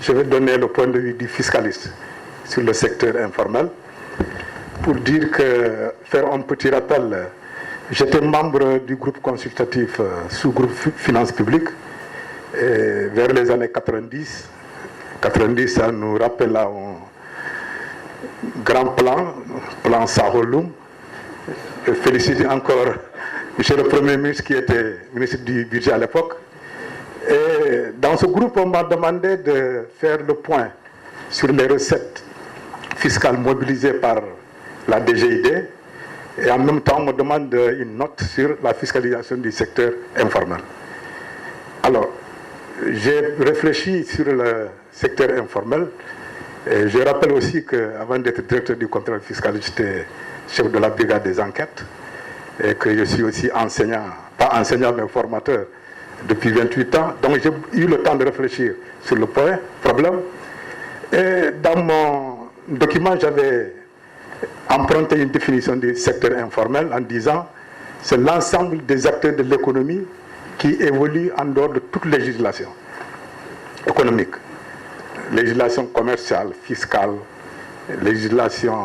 je vais donner le point de vue du fiscaliste sur le secteur informel pour dire que, faire un petit rappel, j'étais membre du groupe consultatif sous-groupe Finances publiques et vers les années 90. 90, ça nous rappelle là un grand plan Saholum. Je félicite encore M. le Premier ministre qui était ministre du Budget à l'époque. Et dans ce groupe, on m'a demandé de faire le point sur les recettes fiscales mobilisées par la DGID et en même temps, on me demande une note sur la fiscalisation du secteur informel. Alors, j'ai réfléchi sur le secteur informel et je rappelle aussi qu'avant d'être directeur du contrôle fiscal, j'étais chef de la brigade des enquêtes et que je suis aussi enseignant, pas enseignant mais formateur depuis 28 ans. Donc j'ai eu le temps de réfléchir sur le problème. Et dans mon document, j'avais emprunté une définition du secteur informel en disant c'est l'ensemble des acteurs de l'économie qui évoluent en dehors de toute législation économique. Législation commerciale, fiscale, législation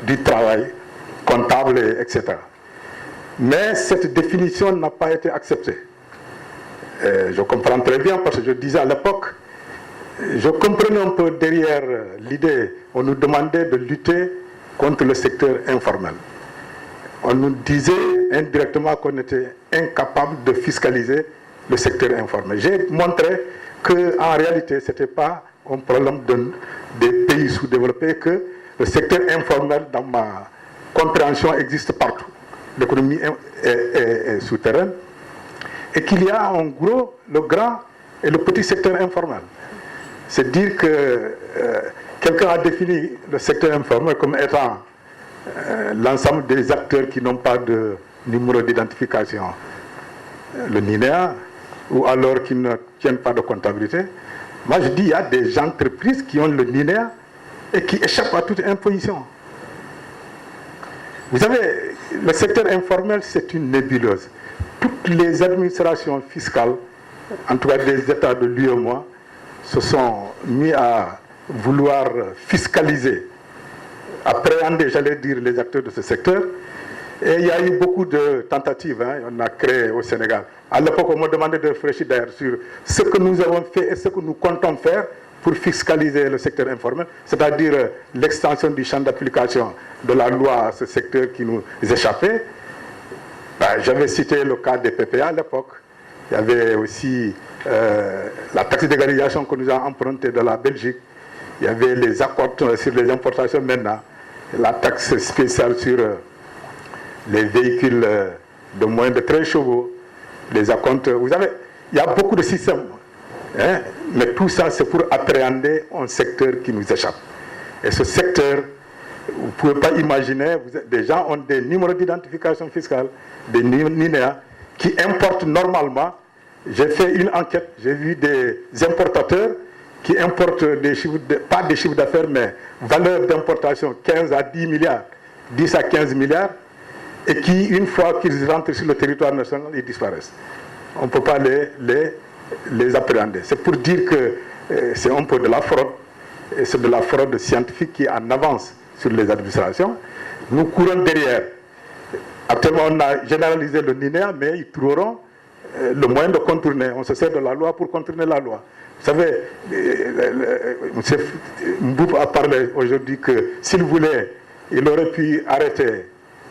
du travail, comptable, etc. Mais cette définition n'a pas été acceptée. Je comprends très bien parce que je disais à l'époque, je comprenais un peu derrière l'idée, on nous demandait de lutter contre le secteur informel. On nous disait indirectement qu'on était incapable de fiscaliser le secteur informel. J'ai montré qu'en réalité, ce n'était pas un problème des pays sous-développés, que le secteur informel, dans ma compréhension, existe partout. L'économie est souterraine. Et qu'il y a en gros le grand et le petit secteur informel. C'est dire que quelqu'un a défini le secteur informel comme étant l'ensemble des acteurs qui n'ont pas de numéro d'identification, le NINEA, ou alors qui ne tiennent pas de comptabilité. Moi je dis il y a des entreprises qui ont le NINEA et qui échappent à toute imposition. Vous savez, le secteur informel, c'est une nébuleuse. Toutes les administrations fiscales, en tout cas des États de l'UEMOA, se sont mis à vouloir fiscaliser, appréhender, j'allais dire, les acteurs de ce secteur. Et il y a eu beaucoup de tentatives, on a créé au Sénégal. À l'époque, on m'a demandé de réfléchir d'ailleurs sur ce que nous avons fait et ce que nous comptons faire pour fiscaliser le secteur informel, c'est-à-dire l'extension du champ d'application de la loi à ce secteur qui nous échappait. J'avais cité le cas des PPA à l'époque. Il y avait aussi la taxe d'égalisation que nous avons empruntée de la Belgique. Il y avait les accords sur les importations maintenant. La taxe spéciale sur les véhicules de moins de 13 chevaux. Les acomptes. Vous savez, il y a beaucoup de systèmes. Mais tout ça, c'est pour appréhender un secteur qui nous échappe. Et ce secteur, vous ne pouvez pas imaginer, des gens ont des numéros d'identification fiscale, des NINEA, qui importent normalement. J'ai fait une enquête, j'ai vu des importateurs qui importent des chiffres, pas des chiffres d'affaires, mais valeur d'importation 15 à 10 milliards, 10 à 15 milliards, et qui, une fois qu'ils rentrent sur le territoire national, ils disparaissent. On ne peut pas les appréhender. C'est pour dire que c'est un peu de la fraude, et c'est de la fraude scientifique qui est en avance sur les administrations. Nous courons derrière. Actuellement, on a généralisé le NINEA, mais ils trouveront le moyen de contourner. On se sert de la loi pour contourner la loi. Vous savez, M. Mboup a parlé aujourd'hui que s'il voulait, il aurait pu arrêter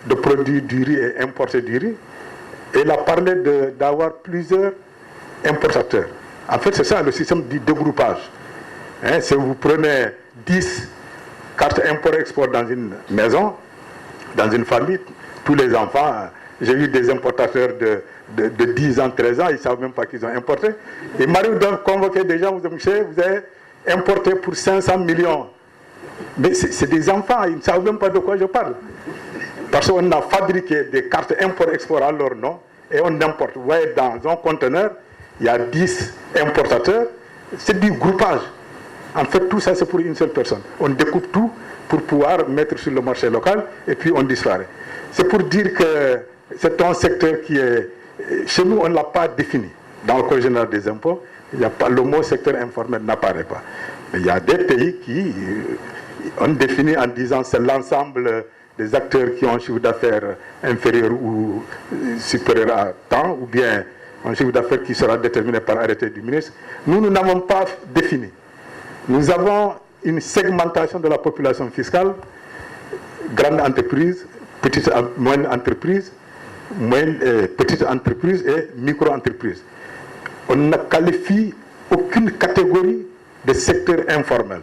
de produire du riz et importer du riz. Et il a parlé d'avoir plusieurs importateurs. En fait, c'est ça le système du dégroupage. Si vous prenez 10 cartes import-export dans une maison, dans une famille, tous les enfants, j'ai eu des importateurs de 10 ans, 13 ans, ils ne savent même pas qu'ils ont importé. Et Mario doit convoquer des gens, vous avez importé pour 500 millions. Mais c'est des enfants, ils ne savent même pas de quoi je parle. Parce qu'on a fabriqué des cartes import-export à leur nom et on importe. Vous voyez, dans un conteneur, il y a 10 importateurs, c'est du groupage. En fait, tout ça, c'est pour une seule personne. On découpe tout pour pouvoir mettre sur le marché local et puis on disparaît. C'est pour dire que c'est un secteur qui est... Chez nous, on ne l'a pas défini dans le Code général des impôts, il y a pas, le mot secteur informel n'apparaît pas. Mais il y a des pays qui ont défini en disant c'est l'ensemble des acteurs qui ont un chiffre d'affaires inférieur ou supérieur à temps, ou bien un chiffre d'affaires qui sera déterminé par arrêté du ministre. Nous n'avons pas défini. Nous avons une segmentation de la population fiscale, grande entreprise, petite, moyenne entreprise, petite entreprise et micro-entreprise. On ne qualifie aucune catégorie de secteur informel.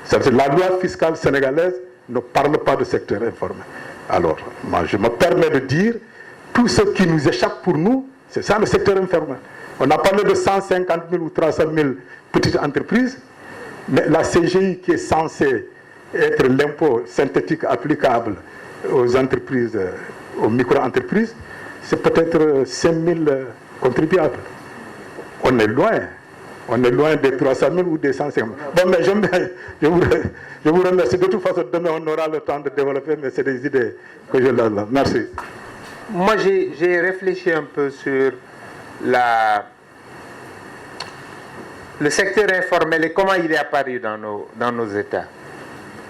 C'est-à-dire la loi fiscale sénégalaise ne parle pas de secteur informel. Alors, moi, je me permets de dire, tout ce qui nous échappe pour nous, c'est ça le secteur informel. On a parlé de 150 000 ou 300 000 petites entreprises, mais la CGI qui est censée être l'impôt synthétique applicable aux entreprises, aux micro-entreprises, c'est peut-être 5 000 contribuables. On est loin des 300 000 ou des 150 000. Bon, mais je vous remercie. De toute façon, demain, on aura le temps de développer, mais c'est des idées que je donne là. Merci. Moi, j'ai réfléchi un peu sur le secteur informel et comment il est apparu dans nos États.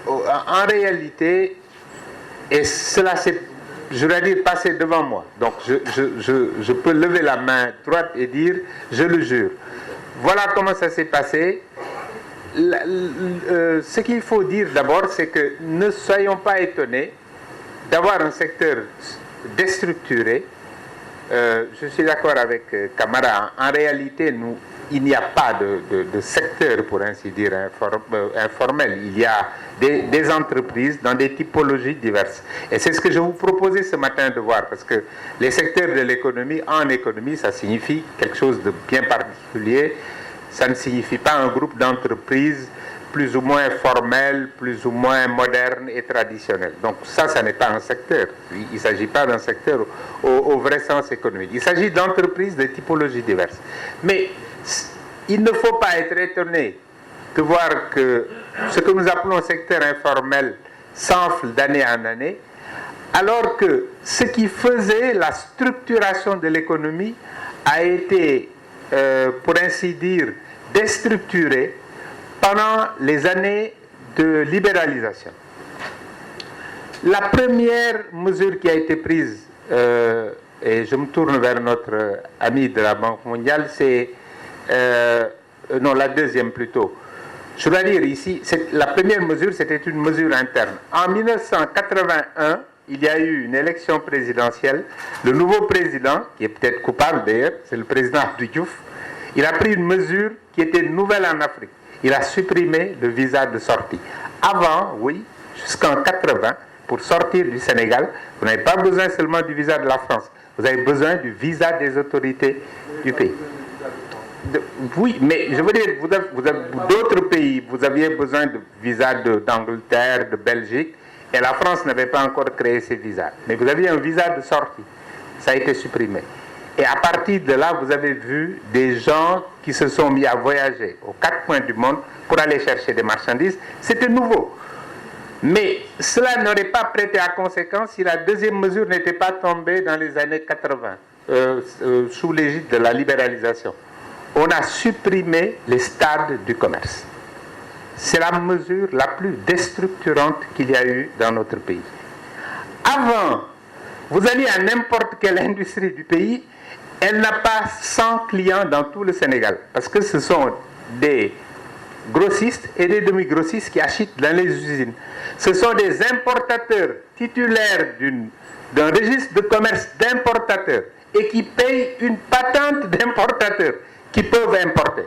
En réalité, et cela s'est, je dois dire, passé devant moi. Donc, je peux lever la main droite et dire, je le jure. Voilà comment ça s'est passé. Ce qu'il faut dire d'abord, c'est que ne soyons pas étonnés d'avoir un secteur déstructuré. Je suis d'accord avec Camara. En réalité, il n'y a pas de secteur, pour ainsi dire, informel. Il y a des entreprises dans des typologies diverses. Et c'est ce que je vous proposais ce matin de voir, parce que les secteurs de l'économie, en économie, ça signifie quelque chose de bien particulier. Ça ne signifie pas un groupe d'entreprises plus ou moins formel, plus ou moins moderne et traditionnel. Donc ça n'est pas un secteur. Il ne s'agit pas d'un secteur au vrai sens économique. Il s'agit d'entreprises de typologies diverses. Mais il ne faut pas être étonné de voir que ce que nous appelons secteur informel s'enfle d'année en année, alors que ce qui faisait la structuration de l'économie a été, pour ainsi dire, déstructuré pendant les années de libéralisation. La première mesure qui a été prise, et je me tourne vers notre ami de la Banque mondiale, c'est non, la deuxième plutôt. Je dois dire ici, la première mesure, c'était une mesure interne. En 1981, il y a eu une élection présidentielle. Le nouveau président, qui est peut-être coupable d'ailleurs, c'est le président Abdou Diouf, il a pris une mesure qui était nouvelle en Afrique. Il a supprimé le visa de sortie. Avant, oui, jusqu'en 80, pour sortir du Sénégal, vous n'avez pas besoin seulement du visa de la France. Vous avez besoin du visa des autorités du pays. Oui, mais je veux dire, d'autres pays, vous aviez besoin de visa d'Angleterre, de Belgique, et la France n'avait pas encore créé ces visas. Mais vous aviez un visa de sortie. Ça a été supprimé. Et à partir de là, vous avez vu des gens qui se sont mis à voyager aux quatre coins du monde pour aller chercher des marchandises. C'était nouveau. Mais cela n'aurait pas prêté à conséquence si la deuxième mesure n'était pas tombée dans les années 80, sous l'égide de la libéralisation. On a supprimé les stades du commerce. C'est la mesure la plus déstructurante qu'il y a eu dans notre pays. Avant, vous alliez à n'importe quelle industrie du pays, elle n'a pas 100 clients dans tout le Sénégal, parce que ce sont des grossistes et des demi-grossistes qui achètent dans les usines. Ce sont des importateurs titulaires d'un registre de commerce d'importateurs et qui payent une patente d'importateurs qui peuvent importer.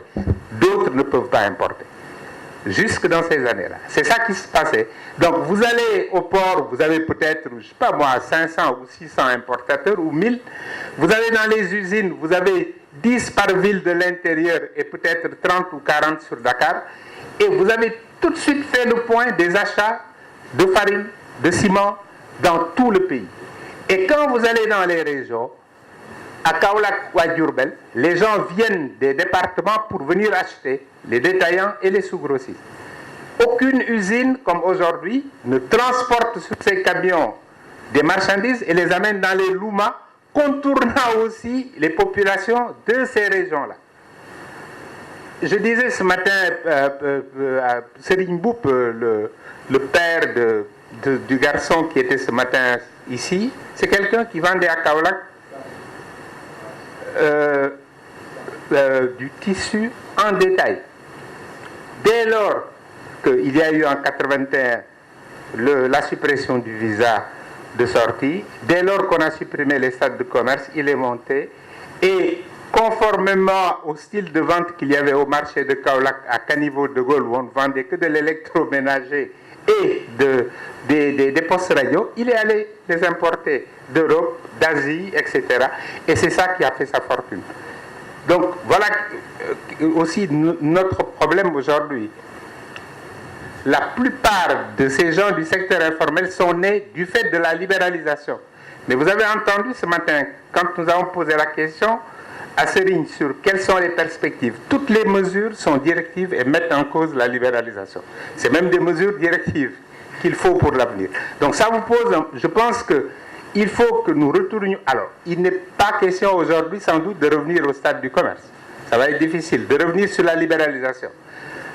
D'autres ne peuvent pas importer. Jusque dans ces années-là. C'est ça qui se passait. Donc vous allez au port, vous avez peut-être, je ne sais pas moi, 500 ou 600 importateurs ou 1000. Vous allez dans les usines, vous avez 10 par ville de l'intérieur et peut-être 30 ou 40 sur Dakar. Et vous avez tout de suite fait le point des achats de farine, de ciment dans tout le pays. Et quand vous allez dans les régions, à Kaolack ou à Diourbel, les gens viennent des départements pour venir acheter, les détaillants et les sous-grossistes. Aucune usine, comme aujourd'hui, ne transporte sur ses camions des marchandises et les amène dans les loumas, contournant aussi les populations de ces régions-là. je disais ce matin à Serigne Mboup, le père du garçon qui était ce matin ici, c'est quelqu'un qui vendait à Kaolack du tissu en détail. Dès lors qu'il y a eu en 81 la suppression du visa de sortie, dès lors qu'on a supprimé les stades de commerce, il est monté et conformément au style de vente qu'il y avait au marché de Kaolack à Caniveau de Gaulle, où on ne vendait que de l'électroménager et des postes radio, il est allé les importer d'Europe, d'Asie, etc. Et c'est ça qui a fait sa fortune. Donc voilà aussi notre problème aujourd'hui. La plupart de ces gens du secteur informel sont nés du fait de la libéralisation. Mais vous avez entendu ce matin, quand nous avons posé la question à Serigne sur quelles sont les perspectives, toutes les mesures sont directives et mettent en cause la libéralisation. C'est même des mesures directives qu'il faut pour l'avenir. Donc ça vous pose, je pense qu'il faut que nous retournions. Alors, il n'est pas question aujourd'hui sans doute de revenir au stade du commerce. Ça va être difficile de revenir sur la libéralisation.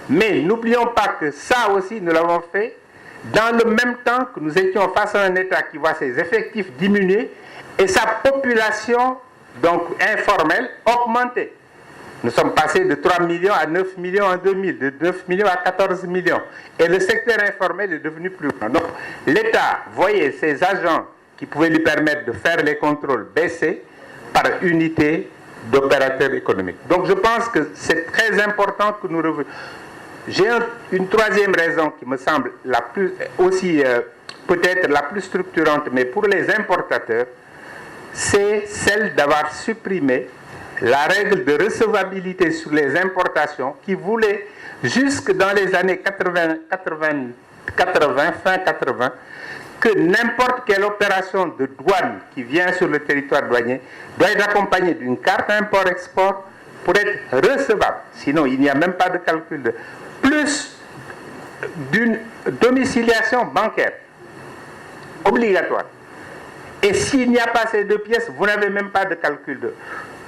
Mais n'oublions pas que ça aussi, nous l'avons fait dans le même temps que nous étions face à un État qui voit ses effectifs diminuer et sa population donc informelle augmenter. Nous sommes passés de 3 millions à 9 millions en 2000, de 9 millions à 14 millions. Et le secteur informel est devenu plus grand. Donc l'État voyait ses agents qui pouvaient lui permettre de faire les contrôles baisser par unité d'opérateurs économiques. Donc je pense que c'est très important que nous revenions. J'ai une troisième raison qui me semble la plus, aussi peut-être la plus structurante, mais pour les importateurs, c'est celle d'avoir supprimé la règle de recevabilité sur les importations qui voulait, jusque dans les années 80, fin 80, que n'importe quelle opération de douane qui vient sur le territoire douanier doit être accompagnée d'une carte import-export pour être recevable. Sinon, il n'y a même pas de calcul plus d'une domiciliation bancaire obligatoire. Et s'il n'y a pas ces deux pièces, vous n'avez même pas de calcul.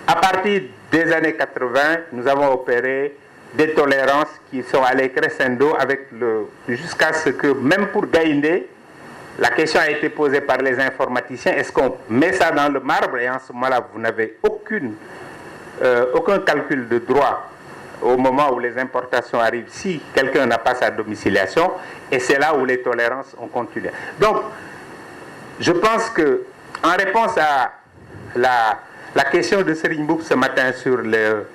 À partir des années 80, nous avons opéré des tolérances qui sont allées crescendo jusqu'à ce que, même pour Gaïndé, la question a été posée par les informaticiens, est-ce qu'on met ça dans le marbre? Et en ce moment-là, vous n'avez aucun calcul de droit au moment où les importations arrivent, si quelqu'un n'a pas sa domiciliation, et c'est là où les tolérances ont continué. Donc, je pense que, en réponse à la question de Serigne Mboup ce matin sur le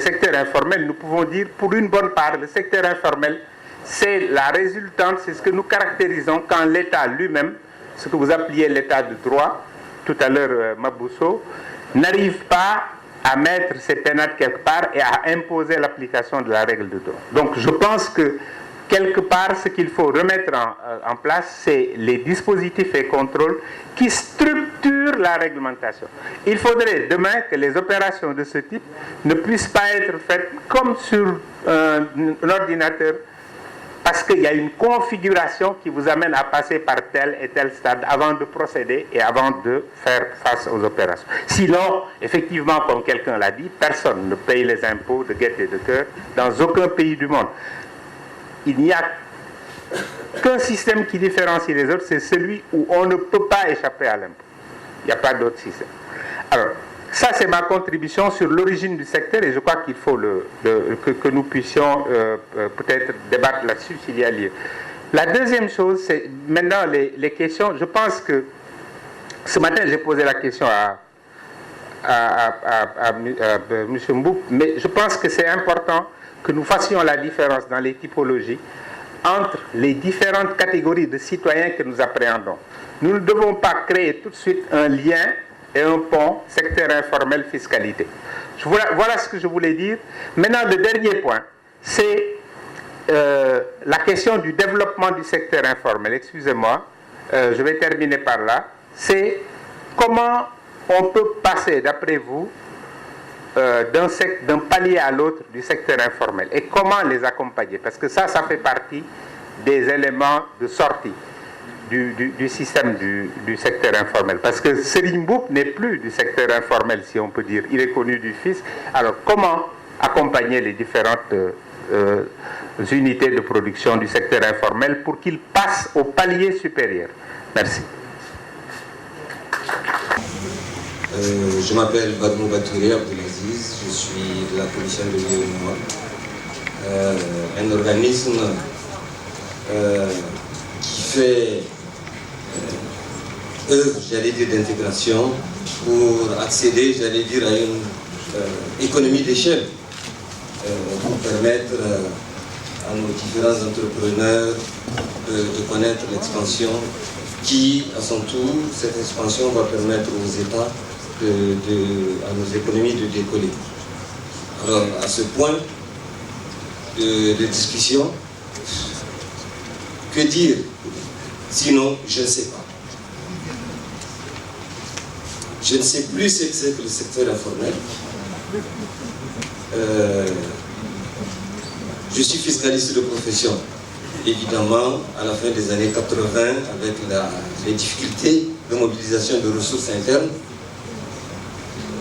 secteur informel, nous pouvons dire, pour une bonne part, le secteur informel, c'est la résultante, c'est ce que nous caractérisons quand l'État lui-même, ce que vous appeliez l'État de droit, tout à l'heure Mabousso, n'arrive pas à mettre ses pénates quelque part et à imposer l'application de la règle de droit. Donc je pense que quelque part, ce qu'il faut remettre en place, c'est les dispositifs et contrôles qui structurent la réglementation. Il faudrait demain que les opérations de ce type ne puissent pas être faites comme sur un ordinateur, parce qu'il y a une configuration qui vous amène à passer par tel et tel stade avant de procéder et avant de faire face aux opérations. Sinon, effectivement, comme quelqu'un l'a dit, personne ne paye les impôts de gaieté de cœur dans aucun pays du monde. Il n'y a qu'un système qui différencie les autres, c'est celui où on ne peut pas échapper à l'impôt. Il n'y a pas d'autre système. Alors, ça c'est ma contribution sur l'origine du secteur et je crois qu'il faut que nous puissions peut-être débattre là-dessus s'il y a lieu. La deuxième chose, c'est maintenant les questions. Je pense que ce matin j'ai posé la question à M. Mboup, mais je pense que c'est important que nous fassions la différence dans les typologies entre les différentes catégories de citoyens que nous appréhendons. Nous ne devons pas créer tout de suite un lien et un pont secteur informel fiscalité. Voilà ce que je voulais dire. Maintenant, le dernier point, c'est la question du développement du secteur informel. Excusez-moi, je vais terminer par là. C'est comment on peut passer, d'après vous, d'un palier à l'autre du secteur informel et comment les accompagner, parce que ça fait partie des éléments de sortie. du système du secteur informel. Parce que Serigne Mboup n'est plus du secteur informel, si on peut dire. Il est connu du fisc. Alors, comment accompagner les différentes unités de production du secteur informel pour qu'ils passent au palier supérieur? Merci. Je m'appelle Badmou Batouré Abdelaziz, je suis de la commission de l'UEMOA, un organisme qui fait œuvre, j'allais dire, d'intégration pour accéder, j'allais dire, à une économie d'échelle pour permettre à nos différents entrepreneurs de connaître l'expansion qui, à son tour, cette expansion va permettre aux États, à nos économies de décoller. Alors, à ce point de discussion, que dire? Sinon, je ne sais pas. Je ne sais plus ce que c'est que le secteur informel. Je suis fiscaliste de profession. Évidemment, à la fin des années 80, avec les difficultés de mobilisation de ressources internes,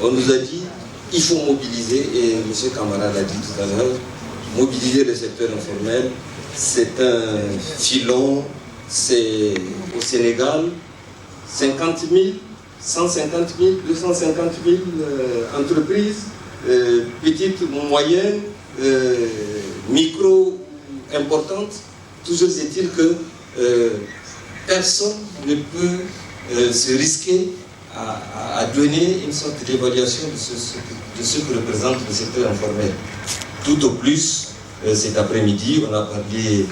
on nous a dit il faut mobiliser, et M. Camara l'a dit tout à l'heure, mobiliser le secteur informel. C'est un filon, c'est au Sénégal, 50 000, 150 000, 250 000 entreprises, petites, moyennes, micro, importantes. Toujours est-il que personne ne peut se risquer à donner une sorte d'évaluation de ce que représente le secteur informel. Tout au plus, cet après-midi, on a parlé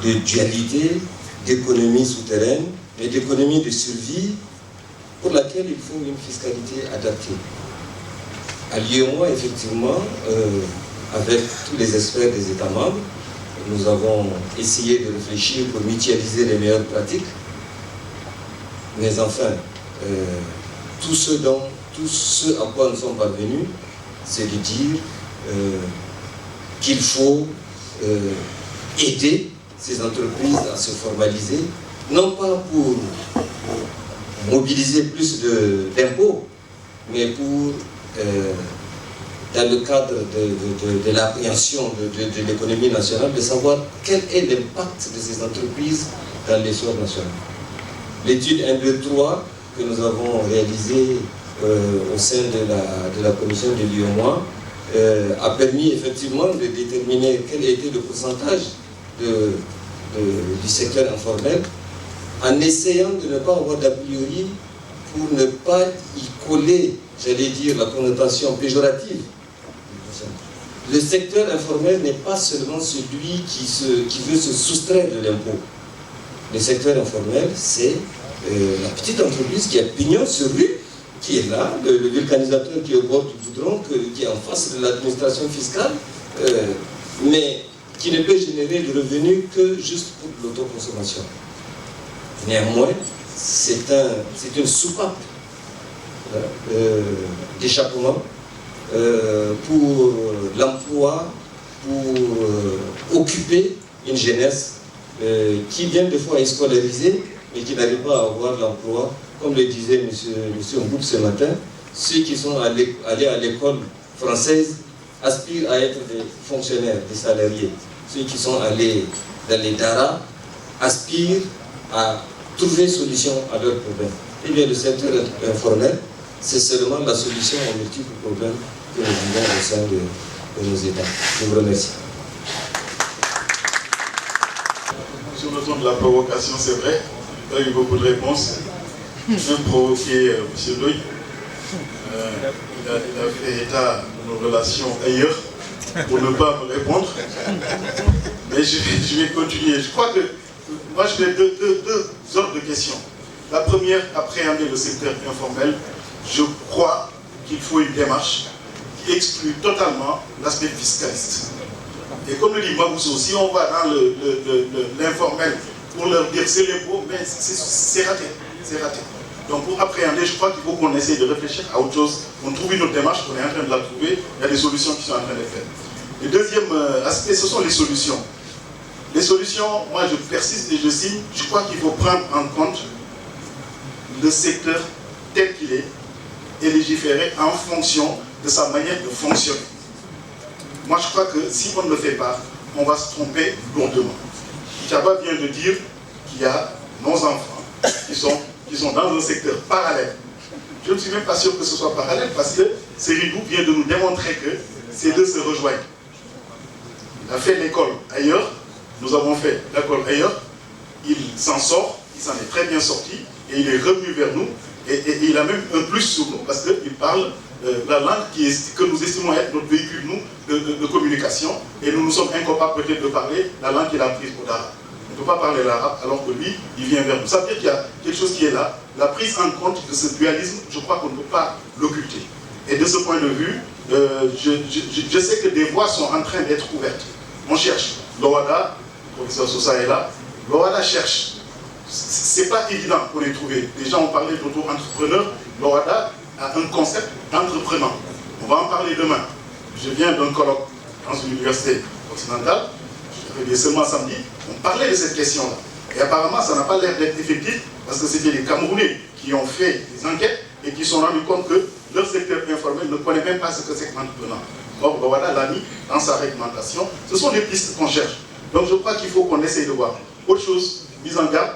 de dualité, d'économie souterraine, mais d'économie de survie pour laquelle il faut une fiscalité adaptée. À l'UEMOA, effectivement, avec tous les experts des États membres, nous avons essayé de réfléchir pour mutualiser les meilleures pratiques. Mais enfin, tout ce à quoi nous sommes parvenus, c'est de dire qu'il faut aider ces entreprises à se formaliser, non pas pour mobiliser plus d'impôts, mais pour, dans le cadre de l'appréhension de l'économie nationale, de savoir quel est l'impact de ces entreprises dans l'essor national. L'étude 1, 2, 3 que nous avons réalisée au sein de la commission de l'UEMOA a permis effectivement de déterminer quel était le pourcentage du secteur informel, en essayant de ne pas avoir d'a priori pour ne pas y coller, j'allais dire, la connotation péjorative. Le secteur informel n'est pas seulement celui qui veut se soustraire de l'impôt. Le secteur informel, c'est la petite entreprise qui a pignon sur rue, qui est là, le vulcanisateur qui est au bord du goudron, qui est en face de l'administration fiscale, mais qui ne peut générer de revenus que juste pour l'autoconsommation. Néanmoins, c'est une soupape d'échappement pour l'emploi, pour occuper une jeunesse qui vient des fois est scolarisée, mais qui n'arrive pas à avoir l'emploi. Comme le disait M. Mboup ce matin, ceux qui sont allés à l'école française aspirent à être des fonctionnaires, des salariés. Ceux qui sont allés dans les DARA aspirent à trouver solution à leurs problèmes. Eh bien, le secteur informel, c'est seulement la solution aux multiples problèmes que nous vivons au sein de nos États. Je vous remercie. Sur le ton de la provocation, c'est vrai, il y a eu beaucoup de réponses. Même provoqué M. Loïc. Il a fait état de nos relations ailleurs pour ne pas me répondre. Mais je vais continuer. Je crois que moi, je vais deux ordres de questions. La première, appréhender le secteur informel. Je crois qu'il faut une démarche qui exclut totalement l'aspect fiscaliste. Et comme le dit Mabousso, si on va dans l'informel pour leur dire c'est l'impôt, mais c'est raté. C'est raté. Donc pour appréhender, je crois qu'il faut qu'on essaye de réfléchir à autre chose. On trouve une autre démarche, on est en train de la trouver. Il y a des solutions qui sont en train de faire. Le deuxième aspect, ce sont les solutions. Les solutions, moi je persiste et je signe, je crois qu'il faut prendre en compte le secteur tel qu'il est et légiférer en fonction de sa manière de fonctionner. Moi je crois que si on ne le fait pas, on va se tromper lourdement. Chaba vient de dire qu'il y a nos enfants qui sont dans un secteur parallèle. Je ne suis même pas sûr que ce soit parallèle parce que Seridou vient de nous démontrer que ces deux se rejoignent. Il a fait l'école ailleurs, nous avons fait l'école ailleurs, il s'en sort, il s'en est très bien sorti et il est revenu vers nous et il a même un plus sur nous parce qu'il parle la langue que nous estimons être notre véhicule nous, de communication et nous sommes incapables peut-être de parler la langue qu'il a prise pour l'arabe. On ne peut pas parler l'arabe alors que lui, il vient vers nous. Ça veut dire qu'il y a quelque chose qui est là. La prise en compte de ce dualisme, je crois qu'on ne peut pas l'occulter. Et de ce point de vue, je sais que des voies sont en train d'être ouvertes. On cherche. L'OADA, le professeur Sosa est là, l'OADA cherche. C'est pas évident pour les trouver. Les gens ont parlé d'auto-entrepreneur. L'OADA a un concept d'entrepreneur. On va en parler demain. Je viens d'un colloque dans une université occidentale. Je reviens seulement samedi. On parlait de cette question-là. Et apparemment, ça n'a pas l'air d'être effectif parce que c'était les Camerounais qui ont fait des enquêtes et qui se sont rendus compte que leur secteur informel ne connaît même pas ce que c'est que l'entrepreneur. Or, l'OADA l'a mis dans sa réglementation. Ce sont des pistes qu'on cherche. Donc, je crois qu'il faut qu'on essaye de voir. Autre chose, mise en garde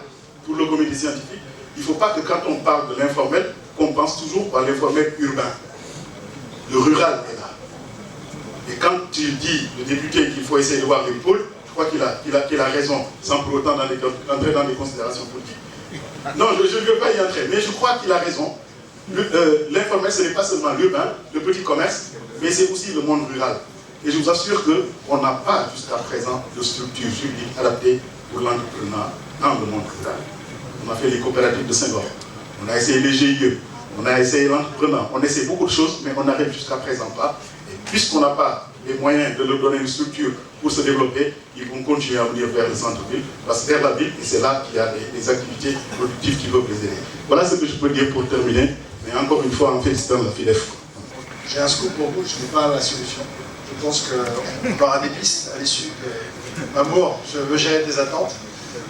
pour le comité scientifique, il ne faut pas que quand on parle de l'informel, qu'on pense toujours par l'informel urbain. Le rural est là. Et quand il dit, le député, qu'il faut essayer de voir les pôles, je crois qu'il a raison, sans pour autant entrer dans des considérations politiques. Non, je ne veux pas y entrer, mais je crois qu'il a raison. L'informel, ce n'est pas seulement l'urbain, le petit commerce, mais c'est aussi le monde rural. Et je vous assure qu'on n'a pas jusqu'à présent de structure juridique adaptée pour l'entrepreneur dans le monde rural. On a fait les coopératives de Saint-Laurent, on a essayé les GIE, on a essayé l'entrepreneur, on essaie beaucoup de choses, mais on n'arrive jusqu'à présent pas. Et puisqu'on n'a pas les moyens de leur donner une structure pour se développer, ils vont continuer à venir vers le centre-ville, parce que vers la ville, et c'est là qu'il y a des activités productives qui peuvent les aider. Voilà ce que je peux dire pour terminer, mais encore une fois en félicitant la FIDEF. J'ai un scoop pour vous, je n'ai pas la solution. Je pense qu'on aura des pistes à l'issue de Amour, je veux gérer tes attentes.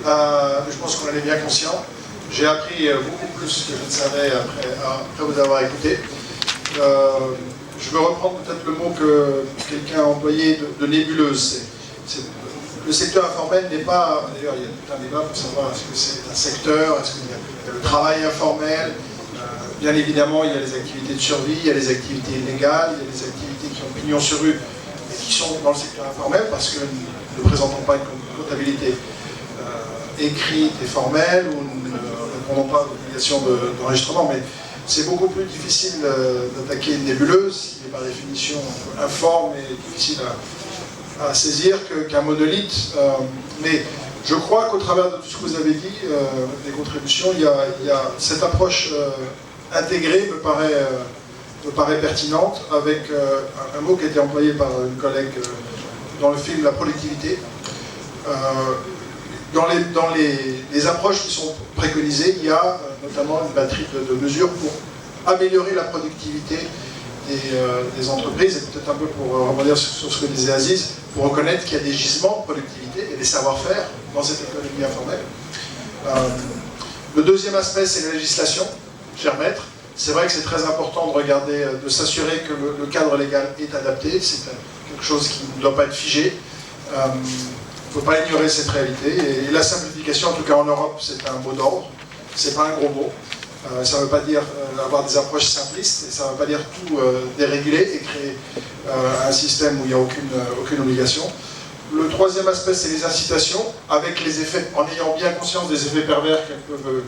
Je pense qu'on en est bien conscient. J'ai appris beaucoup plus que je ne savais après vous avoir écouté. Je veux reprendre peut-être le mot que quelqu'un a employé de nébuleuse. Le secteur informel n'est pas... D'ailleurs, il y a tout un débat pour savoir est-ce que c'est un secteur, est-ce qu'il y a le travail informel. Bien évidemment, il y a les activités de survie, il y a les activités illégales, il y a les activités qui ont pignon sur rue et qui sont dans le secteur informel parce que nous ne présentons pas une comptabilité écrite et formelle ou nous ne répondons pas aux obligations d'enregistrement. Mais c'est beaucoup plus difficile d'attaquer une nébuleuse, qui est par définition informe et difficile à saisir qu'un monolithe. Mais je crois qu'au travers de tout ce que vous avez dit, des contributions, il y a cette approche intégrée me paraît pertinente, avec un mot qui a été employé par une collègue dans le film, la productivité. Dans les approches qui sont préconisées, il y a notamment une batterie de mesures pour améliorer la productivité des entreprises, et peut-être un peu pour rebondir sur ce que disait Aziz, pour reconnaître qu'il y a des gisements de productivité et des savoir-faire dans cette économie informelle. Le deuxième aspect, c'est la législation, cher maître. C'est vrai que c'est très important de regarder, de s'assurer que le cadre légal est adapté. C'est quelque chose qui ne doit pas être figé. Il ne faut pas ignorer cette réalité. Et la simplification, en tout cas en Europe, c'est un mot d'ordre. C'est pas un gros mot. Ça ne veut pas dire avoir des approches simplistes, et ça ne veut pas dire tout déréguler et créer un système où il n'y a aucune obligation. Le troisième aspect, c'est les incitations, avec les effets, en ayant bien conscience des effets pervers qu'elles peuvent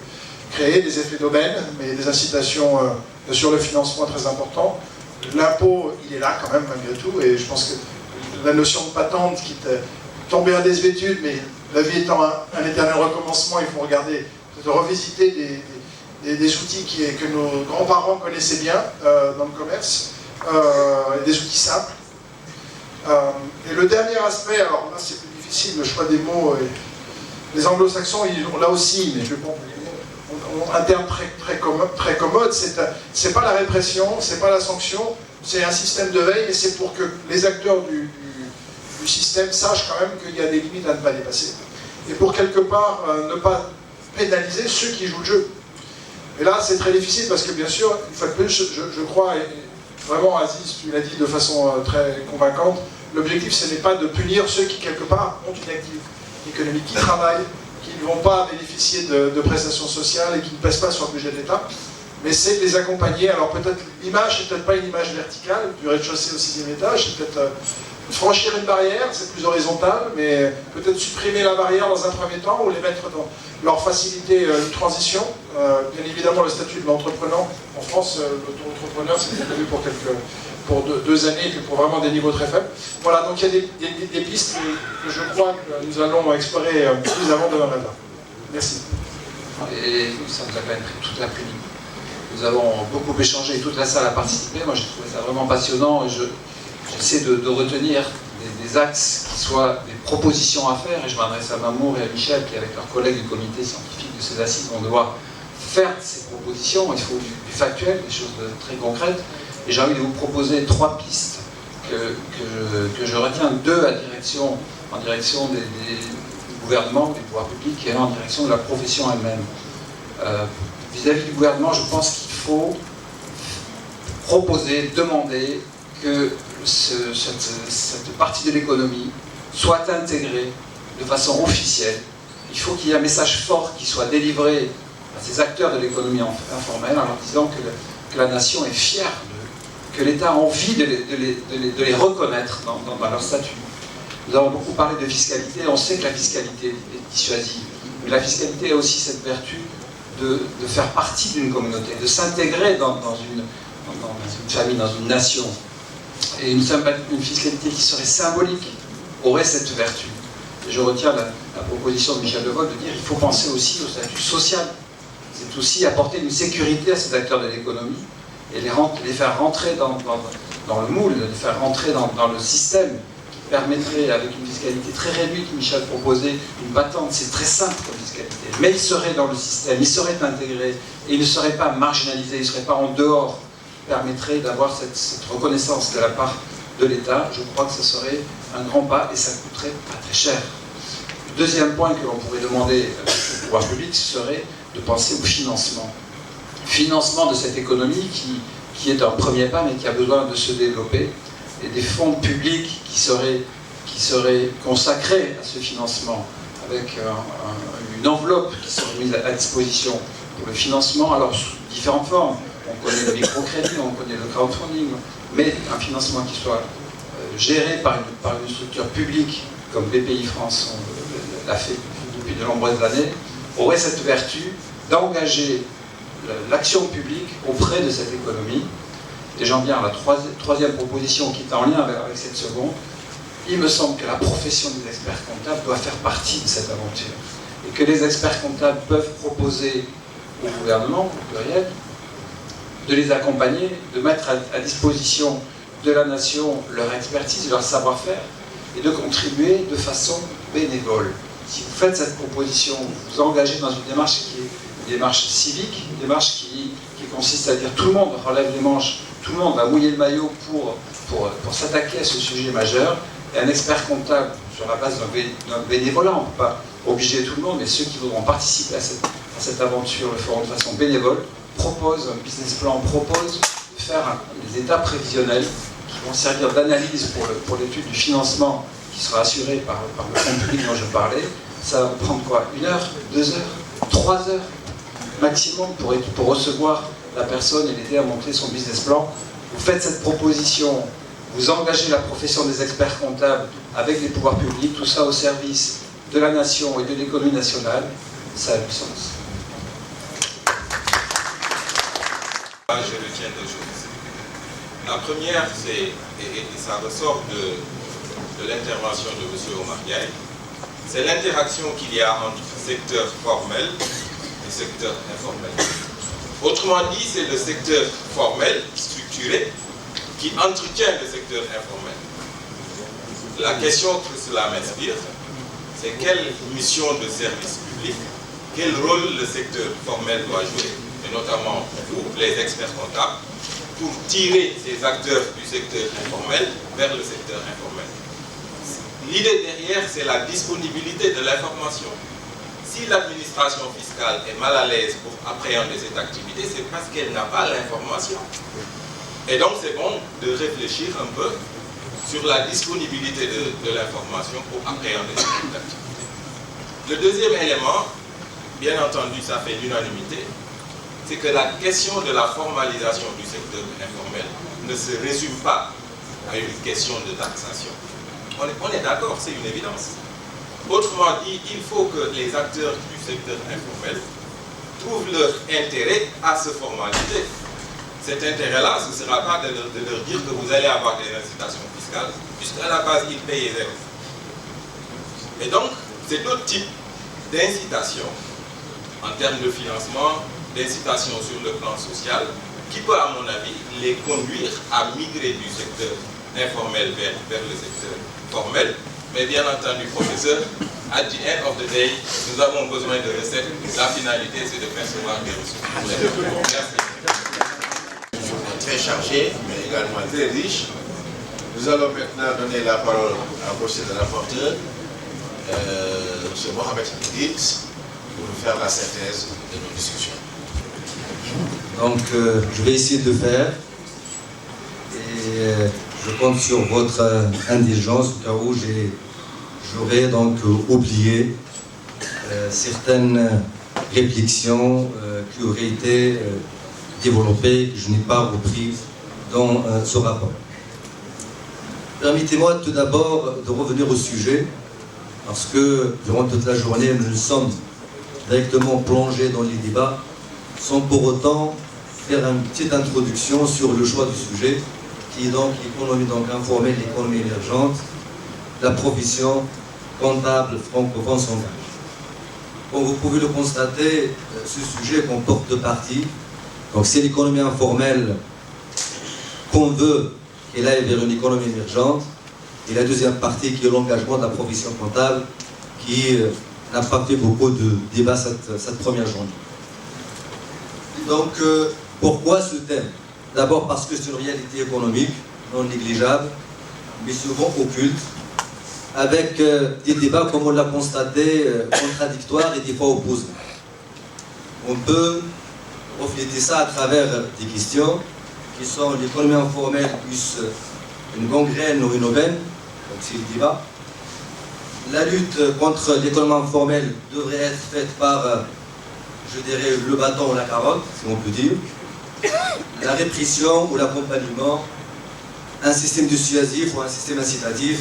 créer, des effets d'aubaine, mais des incitations sur le financement très important. L'impôt, il est là quand même malgré tout, et je pense que la notion de patente qui tombait en désuétude, mais la vie étant un éternel recommencement, il faut regarder, revisiter des outils que nos grands-parents connaissaient bien dans le commerce, des outils simples. Et le dernier aspect, alors là c'est plus difficile, le choix des mots, les anglo-saxons, là aussi, mais je pense un terme très commode, c'est pas la répression, c'est pas la sanction, c'est un système de veille, et c'est pour que les acteurs du du système sachent quand même qu'il y a des limites à ne pas dépasser. Et pour quelque part, ne pas pénaliser ceux qui jouent le jeu. Et là, c'est très difficile parce que bien sûr, une fois de plus, je crois, et vraiment Aziz, tu l'as dit de façon très convaincante, l'objectif ce n'est pas de punir ceux qui quelque part ont une activité économique, qui travaillent, qui ne vont pas bénéficier de prestations sociales et qui ne pèsent pas sur le budget de l'État, mais c'est de les accompagner. Alors peut-être l'image, c'est peut-être pas une image verticale, du rez-de-chaussée au 6e étage, c'est peut-être franchir une barrière, c'est plus horizontal, mais peut-être supprimer la barrière dans un premier temps ou les mettre dans leur faciliter une transition. Bien évidemment, le statut de l'entrepreneur, en France, l'auto-entrepreneur, c'est prévu pour 2 années, et puis pour vraiment des niveaux très faibles. Voilà, donc il y a des pistes que je crois que nous allons explorer plus avant demain matin. Merci. Et ça nous a quand même pris toute l'après-midi. Nous avons beaucoup échangé et toute la salle a participé. Moi, j'ai trouvé ça vraiment passionnant et j'essaie de retenir des axes qui soient des propositions à faire. Et je m'adresse à Mamour et à Michel, qui, avec leurs collègues du comité scientifique de ces assises, vont devoir faire ces propositions. Il faut du factuel, des choses très concrètes. Et j'ai envie de vous proposer 3 pistes que je retiens, 2 en direction des gouvernements, des pouvoirs publics, et 1 en direction de la profession elle-même. Vis-à-vis du gouvernement, je pense qu'il faut proposer, demander que cette partie de l'économie soit intégrée de façon officielle. Il faut qu'il y ait un message fort qui soit délivré à ces acteurs de l'économie informelle en leur disant que la nation est fière que l'État a envie de les reconnaître dans leur statut. Nous avons beaucoup parlé de fiscalité, on sait que la fiscalité est dissuasive, mais la fiscalité a aussi cette vertu de faire partie d'une communauté, de s'intégrer dans une famille, dans une nation. Et une fiscalité qui serait symbolique aurait cette vertu. Et je retiens la proposition de Michel Devol de dire qu'il faut penser aussi au statut social. C'est aussi apporter une sécurité à ces acteurs de l'économie et les faire rentrer dans le moule, les faire rentrer dans le système qui permettrait, avec une fiscalité très réduite, Michel proposait une patente, c'est très simple comme fiscalité, mais ils seraient dans le système, ils seraient intégrés et ils ne seraient pas marginalisés, ils ne seraient pas en dehors, permettrait d'avoir cette reconnaissance de la part de l'État. Je crois que ce serait un grand pas et ça coûterait pas très cher. Le deuxième point que l'on pourrait demander au pouvoir public serait de penser au financement. Financement de cette économie qui est un premier pas mais qui a besoin de se développer et des fonds publics qui seraient consacrés à ce financement avec une enveloppe qui serait mise à disposition pour le financement, alors sous différentes formes. On connaît le microcrédit, on connaît le crowdfunding, mais un financement qui soit géré par une structure publique comme BPI France l'a fait depuis de nombreuses années, aurait cette vertu d'engager l'action publique auprès de cette économie. Et j'en viens à la troisième proposition qui est en lien avec cette seconde. Il me semble que la profession des experts comptables doit faire partie de cette aventure et que les experts comptables peuvent proposer au gouvernement, au pluriel, de les accompagner, de mettre à disposition de la nation leur expertise, leur savoir-faire et de contribuer de façon bénévole. Si vous faites cette proposition, vous vous engagez dans une démarche qui est une démarche civique, une démarche qui consiste à dire tout le monde relève les manches, tout le monde va mouiller le maillot pour s'attaquer à ce sujet majeur, et un expert comptable sur la base d'un bénévolat, on ne peut pas obliger tout le monde, mais ceux qui voudront participer à cette aventure le feront de façon bénévole, propose un business plan, propose de faire des états prévisionnels qui vont servir d'analyse pour l'étude du financement qui sera assuré par le fonds public dont je parlais. Ça va prendre quoi? 1 heure, 2 heures, 3 heures maximum pour recevoir la personne et l'aider à monter son business plan. Vous faites cette proposition, vous engagez la profession des experts comptables avec les pouvoirs publics, tout ça au service de la nation et de l'économie nationale, ça a du sens. Je retiens 2 choses. La première, et ça ressort de l'intervention de M. Omar Diaye, c'est l'interaction qu'il y a entre secteur formel et secteur informel. Autrement dit, c'est le secteur formel, structuré, qui entretient le secteur informel. La question que cela m'inspire, c'est quelle mission de service public, quel rôle le secteur formel doit jouer, et notamment vous, les experts comptables, pour tirer ces acteurs du secteur informel vers le secteur informel. l'idée derrière, c'est la disponibilité de l'information. Si l'administration fiscale est mal à l'aise pour appréhender cette activité, c'est parce qu'elle n'a pas l'information. Et donc, c'est bon de réfléchir un peu sur la disponibilité de l'information pour appréhender cette activité. Le deuxième élément, bien entendu, ça fait l'unanimité, c'est que la question de la formalisation du secteur informel ne se résume pas à une question de taxation. On est d'accord, c'est une évidence. Autrement dit, il faut que les acteurs du secteur informel trouvent leur intérêt à se formaliser. Cet intérêt-là, ce ne sera pas de leur dire que vous allez avoir des incitations fiscales, puisqu'à la base, ils payent zéro. Et donc, c'est d'autres types d'incitations, en termes de financement, d'incitations sur le plan social, qui peut, à mon avis, les conduire à migrer du secteur informel vers le secteur formel. Mais bien entendu, professeur, at the end of the day, nous avons besoin de recettes. La finalité, c'est de percevoir des ressources. Merci. Une journée très chargée, mais également très riche. Nous allons maintenant donner la parole à le rapporteur, M. Mohamed Idriss, pour nous faire la synthèse de nos discussions. Donc, je vais essayer de le faire. Et je compte sur votre indulgence au cas où j'aurais donc oublié certaines réflexions qui auraient été développées, que je n'ai pas reprises dans ce rapport. Permettez-moi tout d'abord de revenir au sujet, parce que durant toute la journée, nous sommes directement plongés dans les débats, sans pour autant faire une petite introduction sur le choix du sujet, qui est donc l'économie informelle, l'économie émergente, la profession comptable francophone s'engage. Comme vous pouvez le constater, ce sujet comporte deux parties. Donc c'est l'économie informelle qu'on veut qu'elle aille vers une économie émergente, et la deuxième partie qui est l'engagement de la profession comptable, qui n'a pas fait beaucoup de débats cette première journée. Donc pourquoi ce thème? D'abord parce que c'est une réalité économique non négligeable, mais souvent occulte, avec des débats, comme on l'a constaté, contradictoires et des fois opposés. On peut refléter ça à travers des questions qui sont l'économie informelle plus une gangrène ou une aubaine, donc c'est le débat. La lutte contre l'économie informelle devrait être faite par, je dirais, le bâton ou la carotte, si on peut dire. La répression ou l'accompagnement, un système dissuasif ou un système incitatif.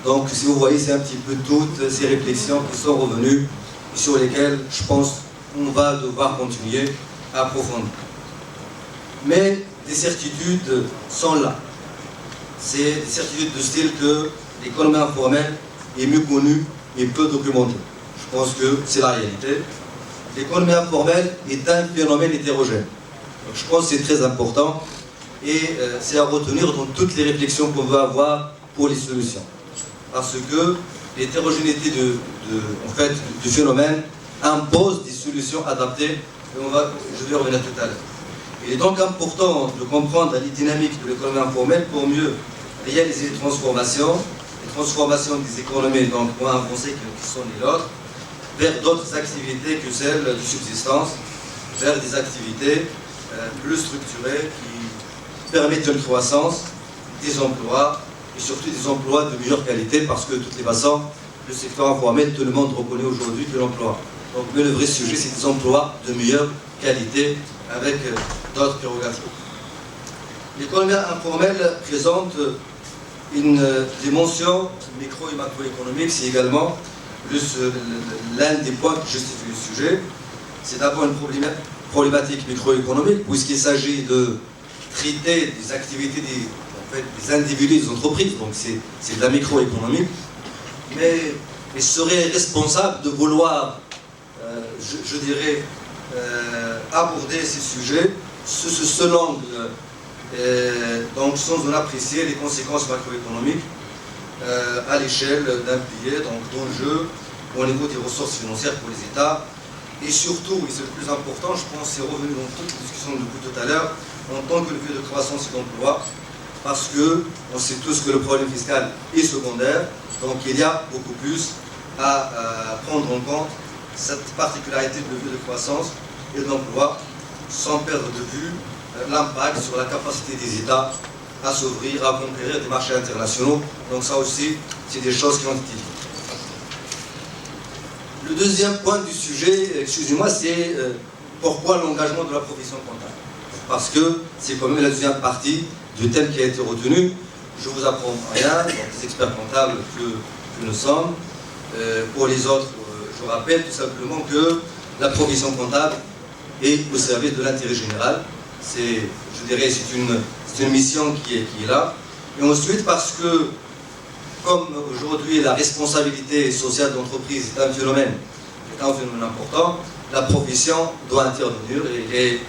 Donc, si vous voyez, c'est un petit peu toutes ces réflexions qui sont revenues et sur lesquelles, je pense, on va devoir continuer à approfondir. Mais des certitudes sont là. C'est des certitudes de style que l'économie informelle est mieux connue et peu documentée. Je pense que c'est la réalité. L'économie informelle est un phénomène hétérogène. Donc, je pense que c'est très important et c'est à retenir dans toutes les réflexions qu'on veut avoir pour les solutions. Parce que l'hétérogénéité du phénomène impose des solutions adaptées et je vais revenir tout à l'heure. Il est donc important de comprendre les dynamiques de l'économie informelle pour mieux réaliser les transformations des économies donc moins avancées qui sont les nôtres, vers d'autres activités que celles de subsistance, vers des activités plus structurées qui permettent une croissance, des emplois, et surtout des emplois de meilleure qualité, parce que de toutes les façons, le secteur informel, tout le monde reconnaît aujourd'hui que l'emploi. Donc, mais le vrai sujet, c'est des emplois de meilleure qualité, avec d'autres prérogatives. L'économie informelle présente une dimension micro- et macroéconomique, c'est également l'un des points qui justifie le sujet. C'est d'abord une problématique microéconomique, puisqu'il s'agit de traiter des activités des individus, des entreprises, donc c'est de la microéconomie, mais il serait responsable de vouloir, je dirais, aborder ces sujets sous ce seul angle, donc sans en apprécier les conséquences macroéconomiques à l'échelle d'un pays, donc d'enjeux au niveau des ressources financières pour les États, et surtout, et c'est le plus important, je pense, c'est revenu dans toute la discussion depuis tout à l'heure, en tant que levier de croissance et d'emploi, parce que on sait tous que le problème fiscal est secondaire, donc il y a beaucoup plus à prendre en compte cette particularité de levier de croissance et d'emploi, sans perdre de vue l'impact sur la capacité des États à s'ouvrir, à conquérir des marchés internationaux. Donc ça aussi, c'est des choses qui ont été dites. Le deuxième point du sujet, excusez-moi, c'est pourquoi l'engagement de la profession comptable. Parce que c'est quand même la deuxième partie du thème qui a été retenu. Je ne vous apprends rien, donc les experts comptables que nous sommes. Pour les autres, je rappelle tout simplement que la profession comptable est au service de l'intérêt général. C'est, je dirais, c'est une mission qui est là. Et ensuite, parce que, comme aujourd'hui la responsabilité sociale d'entreprise est un phénomène important, la profession doit intervenir et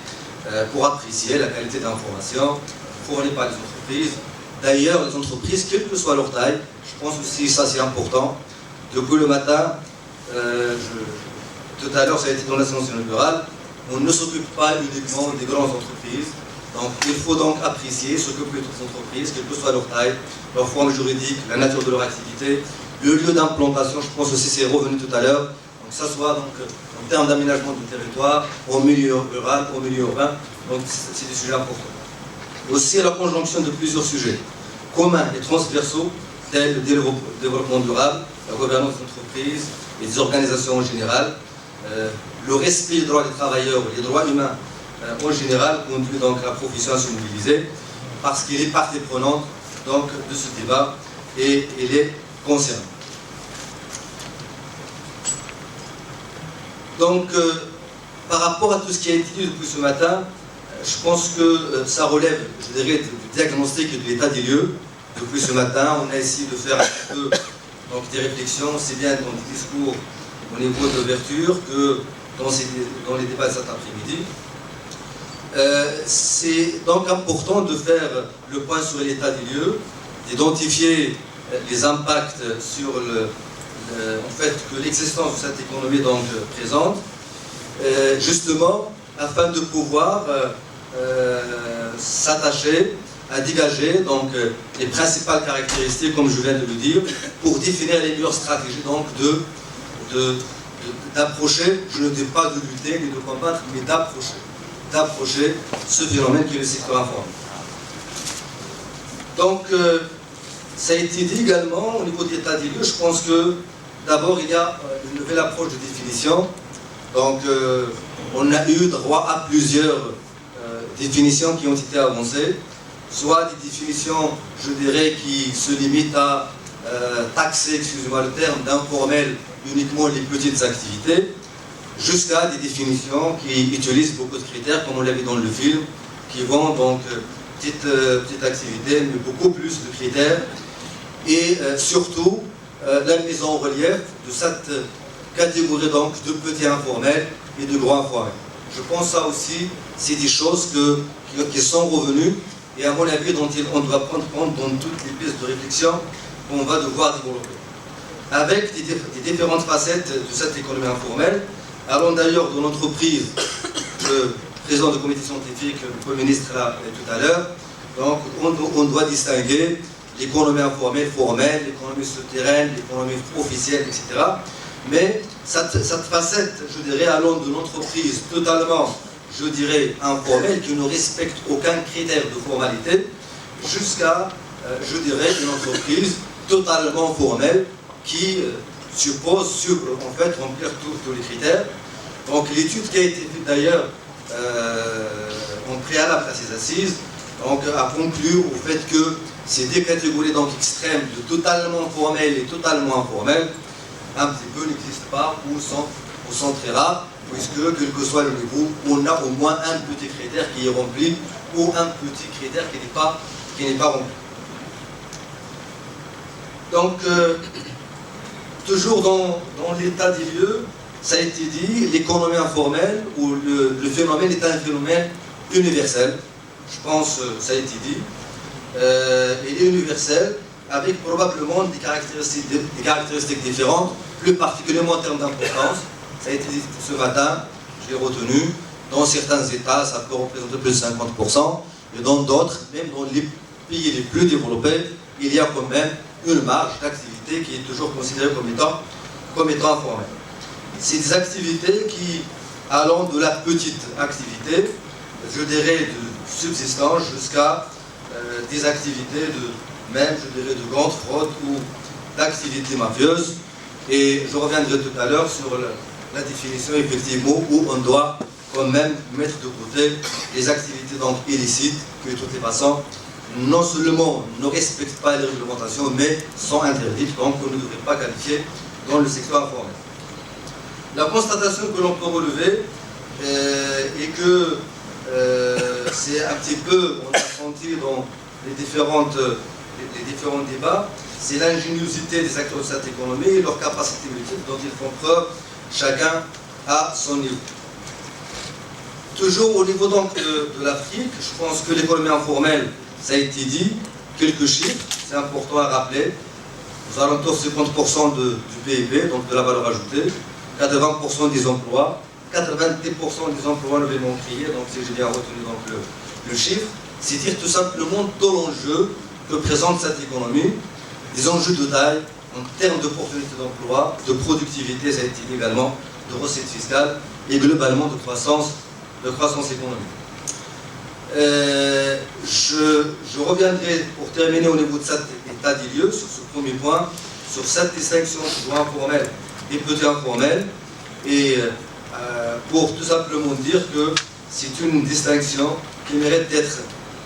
pour apprécier la qualité d'information fournie par les entreprises. D'ailleurs, les entreprises, quelle que soit leur taille, je pense aussi ça c'est important, depuis le matin, tout à l'heure ça a été dans la séance inaugurale, on ne s'occupe pas uniquement des grandes entreprises. Donc il faut donc apprécier ce que peuvent être les entreprises, quelle que soit leur taille, leur forme juridique, la nature de leur activité, le lieu d'implantation, je pense aussi c'est revenu tout à l'heure, donc ça soit donc en termes d'aménagement du territoire, au milieu rural, au milieu urbain, donc c'est des sujets importants. Aussi la conjonction de plusieurs sujets communs et transversaux, tels le développement durable, la gouvernance d'entreprise et des organisations en général, le respect des droits des travailleurs, les droits humains en général, conduit donc la profession à se mobiliser parce qu'il est partie prenante donc, de ce débat et il est concernée. Donc, par rapport à tout ce qui a été dit depuis ce matin, je pense que ça relève, je dirais, du diagnostic et de l'état des lieux. Depuis ce matin, on a essayé de faire un petit peu donc, des réflexions, aussi bien dans les discours au niveau d'ouverture que dans les débats de cet après-midi. C'est donc important de faire le point sur l'état des lieux, d'identifier les impacts sur en fait, que l'existence de cette économie donc, présente, justement afin de pouvoir s'attacher à dégager donc, les principales caractéristiques, comme je viens de le dire, pour définir les meilleures stratégies donc, d'approcher, je ne dis pas de lutter ni de combattre, mais d'approcher ce phénomène qui est le secteur informel. Donc, ça a été dit également au niveau de l'état des lieux, je pense que d'abord il y a une nouvelle approche de définition. Donc, on a eu droit à plusieurs définitions qui ont été avancées, soit des définitions, je dirais, qui se limitent à taxer, excusez-moi le terme, d'informel uniquement les petites activités, jusqu'à des définitions qui utilisent beaucoup de critères, comme on l'a vu dans le film, qui vont donc petite activité, mais beaucoup plus de critères, et surtout la mise en relief de cette catégorie donc, de petits informels et de gros informels. Je pense que ça aussi, c'est des choses qui sont revenues, et à mon avis, dont on doit prendre compte dans toutes les pistes de réflexion qu'on va devoir développer. Avec des différentes facettes de cette économie informelle, allant d'ailleurs de l'entreprise, le président du comité scientifique, le Premier ministre là, tout à l'heure, donc on doit distinguer l'économie informelle, formelle, l'économie souterraine, l'économie officielle, etc. Mais cette facette, je dirais, allant de l'entreprise totalement, je dirais, informelle, qui ne respecte aucun critère de formalité, jusqu'à, je dirais, une entreprise totalement formelle qui suppose, en fait, remplir tous les critères. Donc l'étude qui a été faite d'ailleurs en préalable à ces assises donc, a conclu au fait que ces deux catégories donc, extrêmes de totalement formel et totalement informel un petit peu n'existent pas ou sont très rares, puisque quel que soit le niveau, on a au moins un petit critère qui est rempli ou un petit critère qui n'est pas rempli. Donc, toujours dans l'état des lieux, ça a été dit, l'économie informelle ou le phénomène est un phénomène universel. Je pense ça a été dit. Il est universel avec probablement des caractéristiques différentes, plus particulièrement en termes d'importance. Ça a été dit ce matin, je l'ai retenu. Dans certains États, ça peut représenter plus de 50%, et dans d'autres, même dans pays les plus développés, il y a quand même une marge d'activité qui est toujours considérée comme étant informelle. C'est des activités qui, allant de la petite activité, je dirais de subsistance, jusqu'à des activités de grande fraude ou d'activités mafieuses. Et je reviendrai tout à l'heure sur la définition effectivement où on doit quand même mettre de côté les activités donc illicites qui de toutes les façons non seulement ne respectent pas les réglementations mais sont interdites, donc on ne devrait pas qualifier dans le secteur informel. La constatation que l'on peut relever est que c'est un petit peu, on a senti dans les différents débats, c'est l'ingéniosité des acteurs de cette économie et leur capacité multiple dont ils font preuve chacun à son niveau. Toujours au niveau donc de l'Afrique, je pense que l'économie informelle, ça a été dit, quelques chiffres, c'est important à rappeler. Aux alentours de 50% du PIB, donc de la valeur ajoutée, 80% des emplois, 90% des emplois nouvellement créés, donc si j'ai bien retenu donc le chiffre, c'est dire tout simplement tout l'enjeu que présente cette économie, des enjeux de taille en termes d'opportunités d'emploi, de productivité, ça a été dit également, de recettes fiscales et globalement de croissance économique. Je reviendrai pour terminer au niveau de cet état des lieux, sur ce premier point, sur cette distinction entre informel et petit informel, et pour tout simplement dire que c'est une distinction qui mérite d'être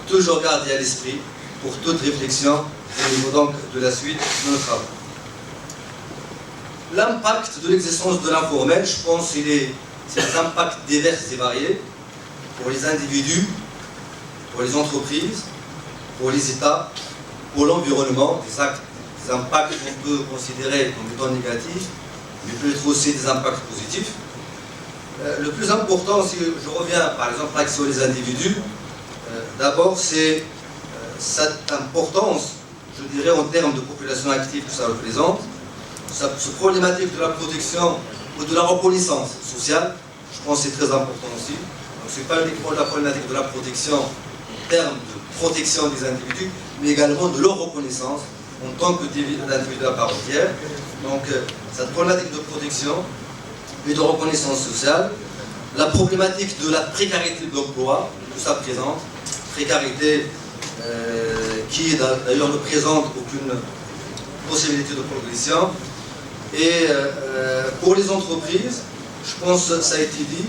toujours gardée à l'esprit pour toute réflexion au niveau donc de la suite de notre travail. L'impact de l'existence de l'informel, je pense, c'est des impacts divers et variés pour les individus, pour les entreprises, pour les États, pour l'environnement, des impacts qu'on peut considérer comme étant négatifs, mais peut-être aussi des impacts positifs. Le plus important, si je reviens par exemple sur les individus, d'abord c'est cette importance, je dirais en termes de population active que ça représente, cette problématique de la protection ou de la reconnaissance sociale, je pense que c'est très important aussi. Donc ce n'est pas uniquement la problématique de la protection en termes de protection des individus, mais également de leur reconnaissance en tant qu'individu à part entière. Donc cette problématique de protection et de reconnaissance sociale, la problématique de la précarité de l'emploi que ça présente, précarité qui d'ailleurs ne présente aucune possibilité de progression. Et pour les entreprises, je pense que ça a été dit,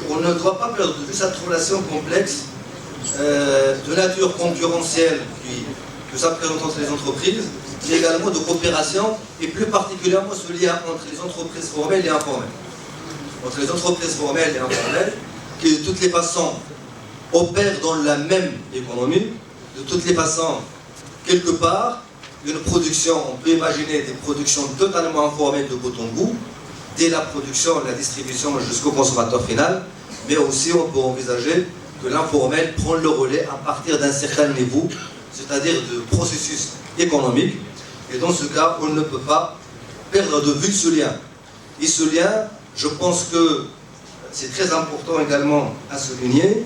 on ne doit pas perdre de vue cette relation complexe de nature concurrentielle que ça présente entre les entreprises, mais également de coopération, et plus particulièrement ce lien entre les entreprises formelles et informelles. Entre les entreprises formelles et informelles, qui de toutes les façons opèrent dans la même économie, de toutes les façons, quelque part, une production, on peut imaginer des productions totalement informelles de bout en bout, dès la production, la distribution jusqu'au consommateur final, mais aussi on peut envisager que l'informel prend le relais à partir d'un certain niveau, c'est-à-dire de processus économique, et dans ce cas, on ne peut pas perdre de vue ce lien. Et ce lien, je pense que c'est très important également à souligner,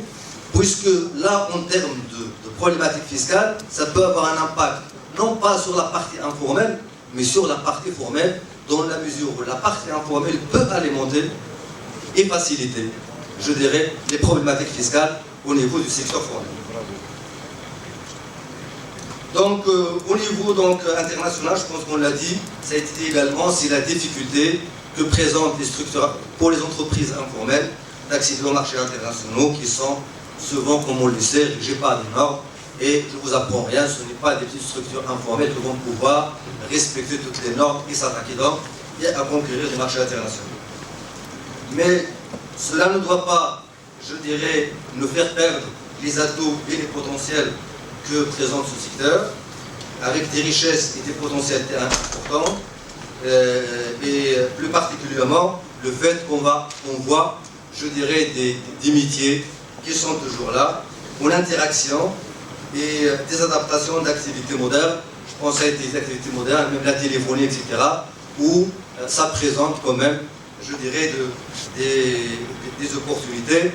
puisque là, en termes de problématiques fiscales, ça peut avoir un impact, non pas sur la partie informelle, mais sur la partie formelle, dans la mesure où la partie informelle peut alimenter et faciliter, je dirais, les problématiques fiscales au niveau du secteur formel. Donc, au niveau international, je pense qu'on l'a dit, ça a été dit également, c'est la difficulté que présentent les structures pour les entreprises informelles d'accéder aux marchés internationaux qui sont souvent, comme on le sait, régies par des normes. Et je ne vous apprends rien, ce n'est pas des petites structures informelles qui vont pouvoir respecter toutes les normes et s'attaquer donc et à conquérir les marchés internationaux. Mais cela ne doit pas, je dirais, nous faire perdre les atouts et les potentiels que présente ce secteur, avec des richesses et des potentialités importantes, et plus particulièrement le fait qu'on voit, je dirais, des métiers qui sont toujours là, une interaction et des adaptations d'activités modernes. Je pense à des activités modernes, même la téléphonie, etc., où ça présente quand même, je dirais, des opportunités.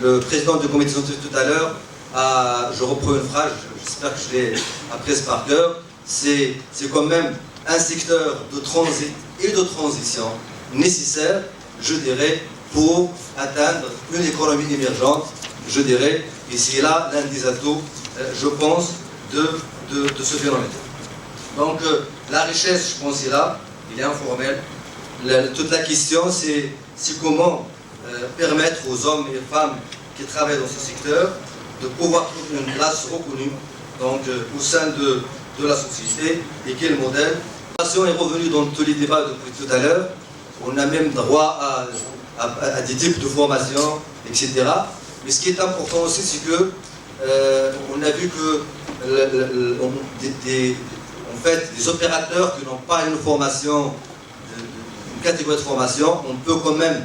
Le président du comité scientifique tout à l'heure à, je reprends une phrase, j'espère que je l'ai apprise par cœur, c'est quand même un secteur de transit et de transition nécessaire, je dirais, pour atteindre une économie émergente, je dirais, et c'est là l'un des atouts, je pense, de ce phénomène. Donc la richesse, je pense, est là, il est informel. Toute la question, c'est comment permettre aux hommes et aux femmes qui travaillent dans ce secteur de pouvoir trouver une place reconnue donc, au sein de la société et quel modèle. La formation est revenue dans tous les débats depuis tout à l'heure. On a même droit à des types de formation, etc. Mais ce qui est important aussi, c'est que on a vu que en fait, des opérateurs qui n'ont pas une formation, une catégorie de formation, on peut quand même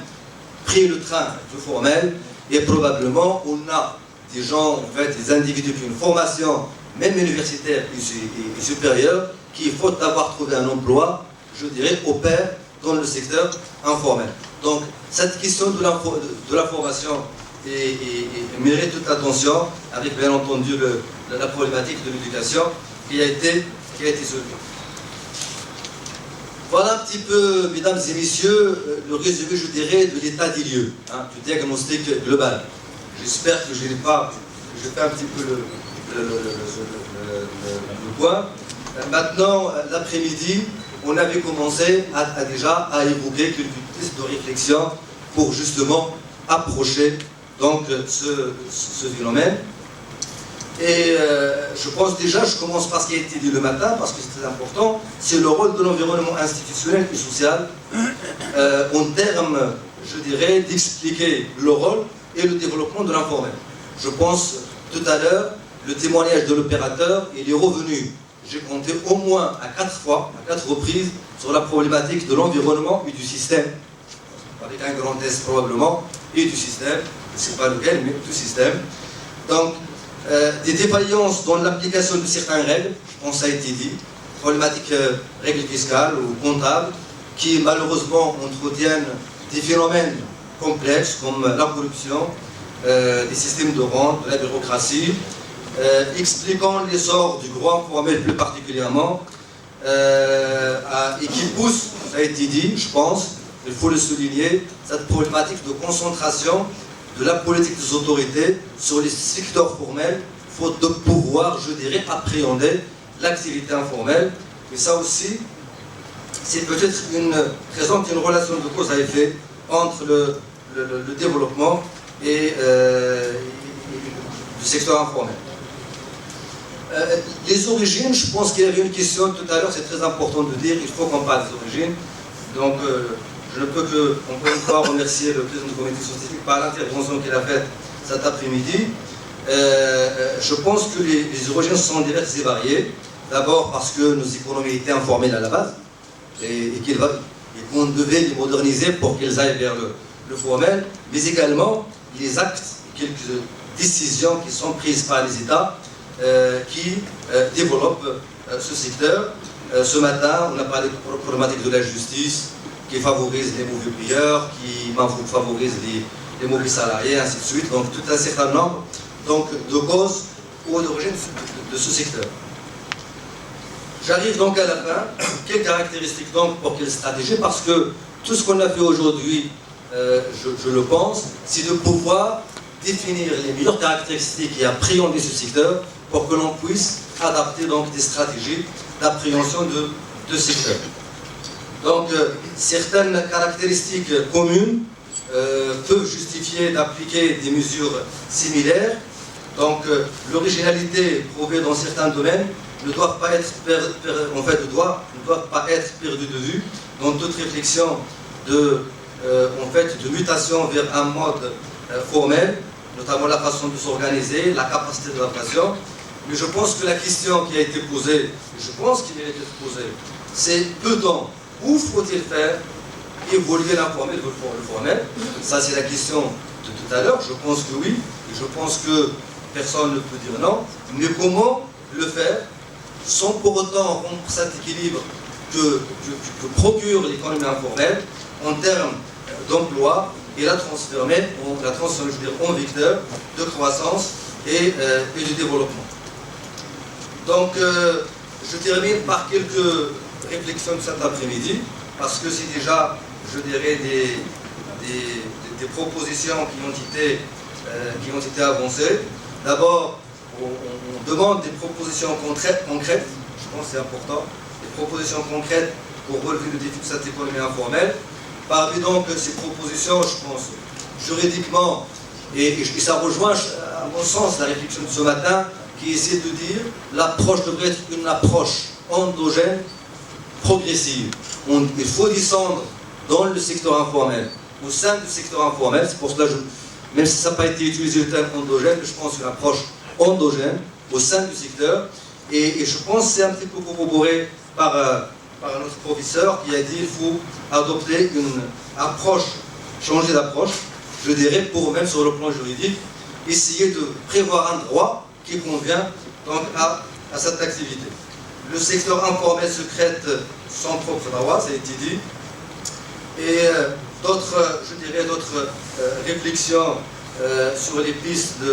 prendre le train du formel et probablement on a des gens, en fait, des individus qui ont une formation, même universitaire et supérieure, qui, faute d'avoir trouvé un emploi, je dirais, opèrent dans le secteur informel. Donc, cette question de la formation mérite toute l'attention, avec bien entendu la problématique de l'éducation qui a été soulevée. Voilà un petit peu, mesdames et messieurs, le résumé, je dirais, de l'état des lieux, du diagnostic global. J'espère que je n'ai pas, je fais un petit peu le point. Maintenant, l'après-midi, on avait commencé déjà à évoquer quelques pistes de réflexion pour justement approcher donc, ce phénomène. Et je pense déjà, je commence par ce qui a été dit le matin, parce que c'est très important, c'est le rôle de l'environnement institutionnel et social en termes, je dirais, d'expliquer le rôle et le développement de l'informel. Je pense tout à l'heure, le témoignage de l'opérateur, il est revenu, j'ai compté au moins à 4 reprises, sur la problématique de l'environnement et du système, avec un grand S probablement, et du système, je ne sais pas lequel, mais du système. Donc, des défaillances dans l'application de certaines règles, je pense que ça a été dit, problématiques règles fiscales ou comptables, qui malheureusement entretiennent des phénomènes complexes comme la corruption, des systèmes de rente, de la bureaucratie, expliquant l'essor du droit informel plus particulièrement, et qui pousse, ça a été dit, je pense, il faut le souligner, cette problématique de concentration de la politique des autorités sur les secteurs formels, faute de pouvoir, je dirais, appréhender l'activité informelle. Mais ça aussi, c'est peut-être présente une relation de cause à effet entre le développement et du secteur informel. Les origines, je pense qu'il y avait une question tout à l'heure, c'est très important de dire, il faut qu'on parle des origines. Donc, je ne peux que, encore une fois, remercier le président du comité scientifique par l'intervention qu'il a faite cet après-midi. Je pense que les origines sont diverses et variées. D'abord parce que nos économies étaient informelles à la base et qu'on devait les moderniser pour qu'elles aillent vers le formel, mais également les actes, quelques décisions qui sont prises par les États qui développent ce secteur. Ce matin, on a parlé de la problématique de la justice, qui favorise les mauvais payeurs, qui favorise les mauvais salariés, ainsi de suite. Donc tout un certain nombre de causes ou d'origine de ce secteur. J'arrive donc à la fin. Quelles caractéristiques donc pour quelle stratégie? Parce que tout ce qu'on a fait aujourd'hui, je le pense, c'est de pouvoir définir les meilleures caractéristiques et appréhender ce secteur pour que l'on puisse adapter donc des stratégies d'appréhension de secteur. Donc, certaines caractéristiques communes peuvent justifier d'appliquer des mesures similaires. Donc, l'originalité prouvée dans certains domaines ne doit pas être, perdue de vue dans toute réflexion de mutation vers un mode formel, notamment la façon de s'organiser, la capacité de l'adaptation. Mais je pense que la question qui a été posée, je pense qu'il mérite d'être posée, c'est peut-on, où faut-il faire évoluer l'informel de le formel? Ça, c'est la question de tout à l'heure. Je pense que oui, et je pense que personne ne peut dire non. Mais comment le faire sans pour autant rompre cet équilibre que procure l'économie informelle en termes d'emploi et la transformer en vecteur de croissance et de développement. Donc, je termine par quelques réflexions de cet après-midi, parce que c'est déjà, je dirais, des propositions qui ont été avancées. D'abord, on demande des propositions concrètes, je pense que c'est important, des propositions concrètes pour relever le défi de cette économie informelle. Parmi donc ces propositions, je pense, juridiquement, et ça rejoint à mon sens la réflexion de ce matin, qui essaie de dire l'approche devrait être une approche endogène, progressive. Il faut descendre dans le secteur informel, au sein du secteur informel. C'est pour cela que, même si ça n'a pas été utilisé le terme endogène, je pense une approche endogène au sein du secteur. Et je pense que c'est un petit peu corroboré par notre professeur qui a dit qu'il faut adopter une approche, changer d'approche, je dirais, pour même sur le plan juridique, essayer de prévoir un droit qui convient donc à cette activité. Le secteur informel se crée son propre droit, ça a été dit, et d'autres réflexions sur les pistes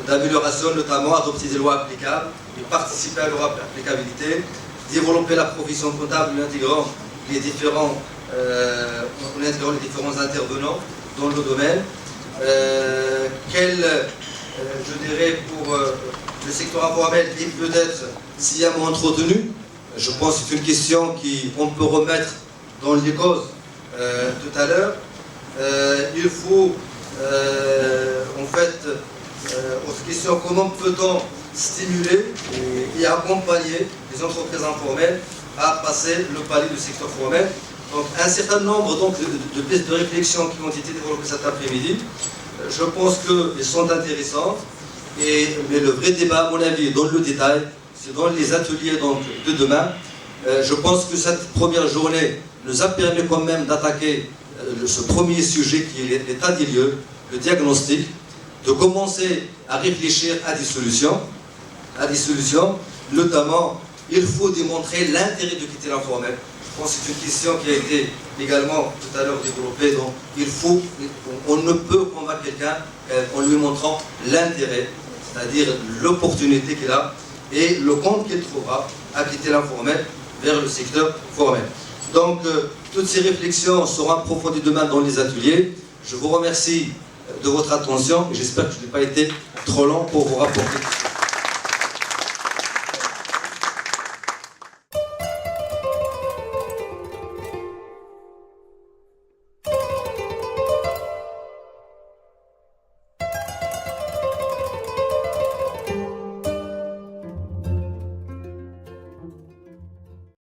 d'amélioration, notamment adopter des lois applicables et participer à leur applicabilité, développer la profession comptable en intégrant les différents intervenants dans le domaine. Je dirais, pour le secteur informel est peut-être sciemment entretenu. Je pense que c'est une question qu'on peut remettre dans les causes tout à l'heure. Il faut, en fait, autre question, comment peut-on stimuler et accompagner les entreprises informelles à passer le palier du secteur formel. Donc un certain nombre donc, de pistes de réflexion qui ont été développées cet après-midi, je pense qu'elles sont intéressantes, mais le vrai débat à mon avis est dans le détail, c'est dans les ateliers donc, de demain. Je pense que cette première journée nous a permis quand même d'attaquer ce premier sujet qui est l'état des lieux, le diagnostic, de commencer à réfléchir à des solutions, notamment il faut démontrer l'intérêt de quitter l'informel. Je pense que c'est une question qui a été également tout à l'heure développée, donc on ne peut convaincre quelqu'un en lui montrant l'intérêt, c'est-à-dire l'opportunité qu'il a et le compte qu'il trouvera à quitter l'informel vers le secteur formel. Donc toutes ces réflexions seront approfondies demain dans les ateliers. Je vous remercie de votre attention et j'espère que je n'ai pas été trop long pour vous rapporter.